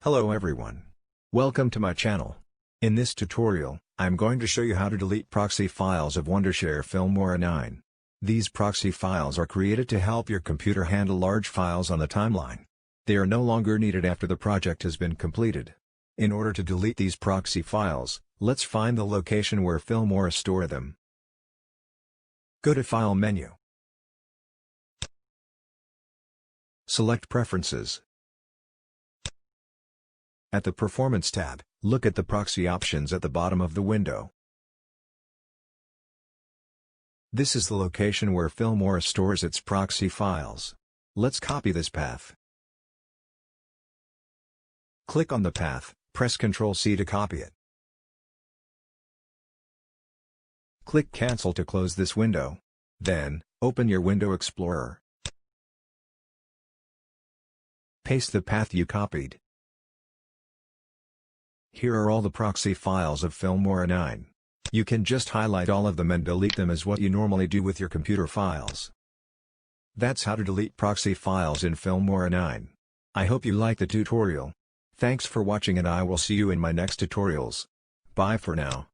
Hello everyone. Welcome to my channel. In this tutorial, I'm going to show you how to delete proxy files of Wondershare Filmora9. These proxy files are created to help your computer handle large files on the timeline. They are no longer needed after the project has been completed. In order to delete these proxy files, let's find the location where Filmora store them. Go to File menu. Select Preferences. At the Performance tab, look at the proxy options at the bottom of the window. This is the location where Filmora stores its proxy files. Let's copy this path. Click on the path, press Ctrl+C to copy it. Click Cancel to close this window. Then, open your Window Explorer. Paste the path you copied. Here are all the proxy files of Filmora9. You can just highlight all of them and delete them as what you normally do with your computer files. That's how to delete proxy files in Filmora9. I hope you liked the tutorial. Thanks for watching and I will see you in my next tutorials. Bye for now.